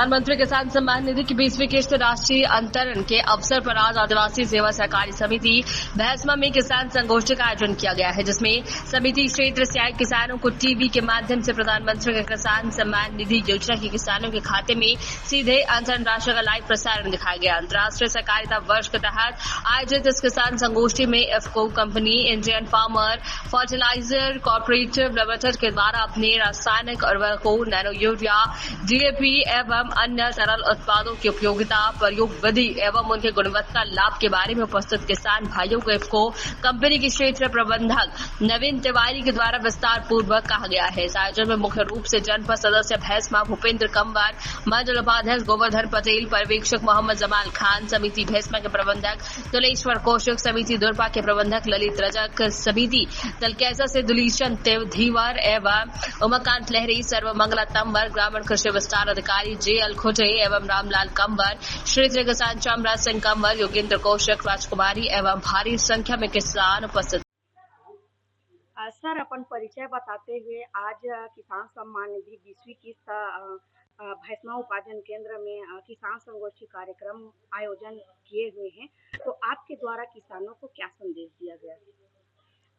प्रधानमंत्री किसान सम्मान निधि की 20वीं किस्त राष्ट्रीय अंतरण के अवसर पर आज आदिवासी सेवा सहकारी समिति भैंसमा में किसान संगोष्ठी का आयोजन किया गया है, जिसमें समिति क्षेत्र से आए किसानों को टीवी के माध्यम से प्रधानमंत्री के किसान सम्मान निधि योजना के किसानों के खाते में सीधे अंतरण राशि का लाइव प्रसारण दिखाया गया। अंतर्राष्ट्रीय सहकारिता वर्ष के तहत आयोजित इस किसान संगोष्ठी में IFFCO company, Indian farmer fertilizer cooperative limited के द्वारा अपने रासायनिक उर्वरकों, नैनो यूरिया, डीएपी एवं अन्य तरल उत्पादों की उपयोगिता, प्रयोग विधि एवं उनके गुणवत्ता लाभ के बारे में उपस्थित किसान भाइयों को इफको कंपनी के क्षेत्र प्रबंधक नवीन तिवारी के द्वारा विस्तार पूर्वक कहा गया है। इस आयोजन में मुख्य रूप से जनपद सदस्य भैंसमा भूपेंद्र कंवर, मंडल उपाध्यक्ष गोवर्धन पटेल, पर्यवेक्षक मोहम्मद जमाल खान, समिति भैंसमा के प्रबंधक तुलेश्वर कौशिक, समिति दुर्पा के प्रबंधक ललित रजक, समिति तलकैसा से दुलीशन धीवर एवं उमाकांत लहरी, सर्वमंगला तंवर, ग्रामीण कृषि विस्तार अधिकारी जेएल खुटे एवं रामलाल कंवर, क्षेत्रीय किसान चमराज सिंह कंवर, योगेंद्र कौशिक, राजकुमारी एवं भारी संख्या में किसान उपस्थित। सर, अपन परिचय बताते हुए आज किसान सम्मान निधि 20वीं किस्त भैंसमा उपार्जन केंद्र में किसान संगोष्ठी कार्यक्रम आयोजन किए हुए हैं, तो आपके द्वारा किसानों को क्या संदेश दिया गया?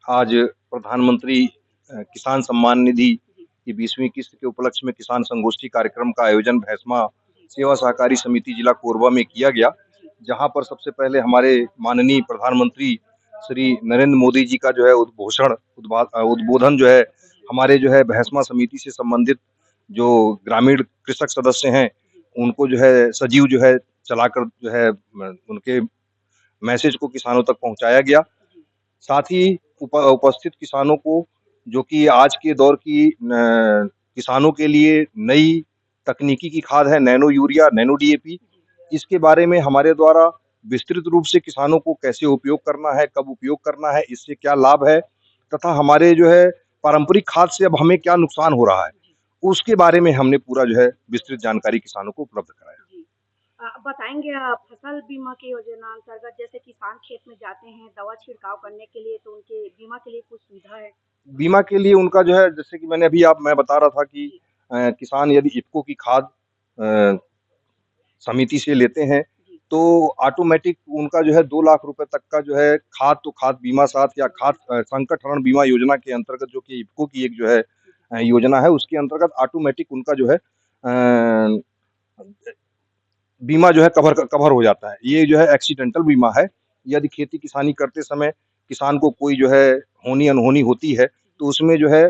आज प्रधानमंत्री किसान सम्मान निधि की 20वीं किस्त के उपलक्ष्य में किसान संगोष्ठी कार्यक्रम का आयोजन भैंसमा सेवा सहकारी समिति जिला कोरबा में किया गया, जहां पर सबसे पहले हमारे माननीय प्रधानमंत्री श्री नरेंद्र मोदी जी का जो है उद्बोधन जो है हमारे जो है भैंसमा समिति से संबंधित जो ग्रामीण कृषक सदस्य हैं उनको जो है सजीव जो है चलाकर जो है उनके मैसेज को किसानों तक पहुंचाया गया। साथ ही उपस्थित किसानों को जो कि आज के दौर की किसानों के लिए नई तकनीकी की खाद है नैनो यूरिया, नैनो डीएपी, इसके बारे में हमारे द्वारा विस्तृत रूप से किसानों को कैसे उपयोग करना है, कब उपयोग करना है, इससे क्या लाभ है तथा हमारे जो है पारंपरिक खाद से अब हमें क्या नुकसान हो रहा है, उसके बारे में हमने पूरा जो है विस्तृत जानकारी किसानों को उपलब्ध कराया। बताएंगे फसल बीमा की योजना अंतर्गत जैसे किसान खेत में जाते हैं दवा छिड़काव करने के लिए, तो उनके बीमा के लिए कुछ सुविधा है? बीमा के लिए उनका जो है जैसे कि मैं बता रहा था कि किसान यदि इफको की खाद समिति से लेते हैं तो ऑटोमेटिक उनका जो है 2 लाख रुपए तक का जो है खाद बीमा साथ या खाद संकट हरण बीमा योजना के अंतर्गत जो कि इफको की एक जो है योजना है, उसके अंतर्गत ऑटोमेटिक उनका जो है बीमा जो है कवर हो जाता है। ये जो है एक्सीडेंटल बीमा है। यदि खेती किसानी करते समय किसान को कोई जो है होनी अनहोनी होती है तो उसमें जो है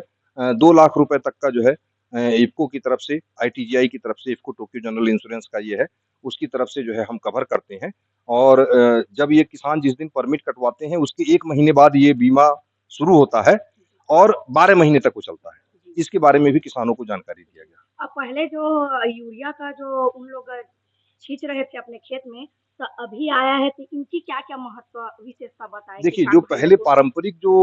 2 लाख रुपए तक का जो है इफको की तरफ से, आईटीजीआई की तरफ से, इफको टोक्यो जनरल इंश्योरेंस का ये है, उसकी तरफ से जो है हम कवर करते हैं। और जब ये किसान जिस दिन परमिट कटवाते हैं उसके 1 महीने बाद ये बीमा शुरू होता है और 12 महीने तक वो चलता है। इसके बारे में भी किसानों को जानकारी दिया गया। अब पहले जो यूरिया का जो उन लोग छींच रहे थे अपने खेत में, तो अभी आया है, तो इनकी क्या क्या महत्व विशेषता बताएं? देखिए, जो पहले पारंपरिक जो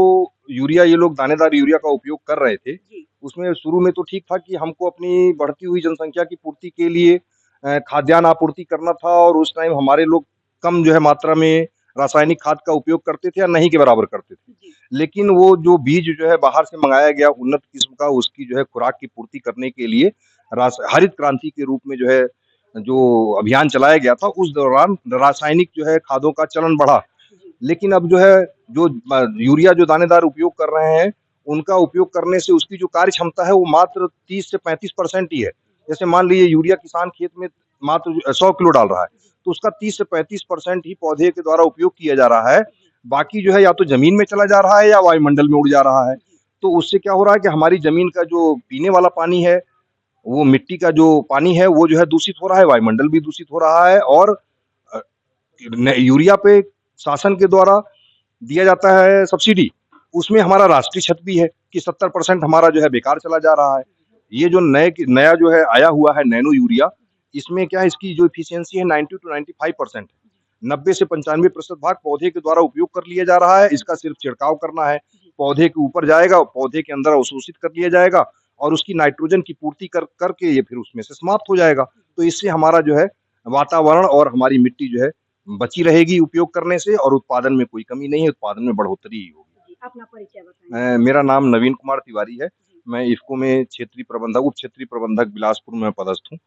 यूरिया ये लोग दानेदार यूरिया का उपयोग कर रहे थे, उसमें शुरू में तो ठीक था कि हमको अपनी बढ़ती हुई जनसंख्या की पूर्ति के लिए खाद्यान्न आपूर्ति करना था और उस टाइम हमारे लोग कम जो है मात्रा में रासायनिक खाद का उपयोग करते थे या नहीं के बराबर करते थे। लेकिन वो जो बीज जो है बाहर से मंगाया गया उन्नत किस्म का, उसकी जो है खुराक की पूर्ति करने के लिए हरित क्रांति के रूप में जो है जो अभियान चलाया गया था, उस दौरान रासायनिक जो है खादों का चलन बढ़ा। लेकिन अब जो है जो यूरिया जो दानेदार उपयोग कर रहे हैं उनका उपयोग करने से उसकी जो कार्य क्षमता है वो मात्र 30 से 35% ही है। जैसे मान लीजिए यूरिया किसान खेत में मात्र 100 किलो डाल रहा है तो उसका 30 से 35% ही पौधे के द्वारा उपयोग किया जा रहा है। बाकी जो है या तो जमीन में चला जा रहा है या वायुमंडल में उड़ जा रहा है। तो उससे क्या हो रहा है कि हमारी जमीन का जो पीने वाला पानी है, वो मिट्टी का जो पानी है वो जो है दूषित हो रहा है, वायुमंडल भी दूषित हो रहा है। और यूरिया पे शासन के द्वारा दिया जाता है सब्सिडी, उसमें हमारा राष्ट्रीय क्षति भी है कि 70% हमारा जो है बेकार चला जा रहा है। ये जो नया जो है आया हुआ है नैनो यूरिया, इसमें क्या है, इसकी जो एफिशिएंसी है 90 to 95% है। 90 से 95% भाग पौधे के द्वारा उपयोग कर लिया जा रहा है। इसका सिर्फ छिड़काव करना है, पौधे के ऊपर जाएगा, पौधे के अंदर अवशोषित कर लिया जाएगा और उसकी नाइट्रोजन की पूर्ति करके ये फिर उसमें से समाप्त हो जाएगा। तो इससे हमारा जो है वातावरण और हमारी मिट्टी जो है बची रहेगी उपयोग करने से और उत्पादन में कोई कमी नहीं है, उत्पादन में बढ़ोतरी ही होगी। अपना परिचय बताएं। मेरा नाम नवीन कुमार तिवारी है। मैं इफको में उप क्षेत्रीय प्रबंधक बिलासपुर में पदस्थ हूँ।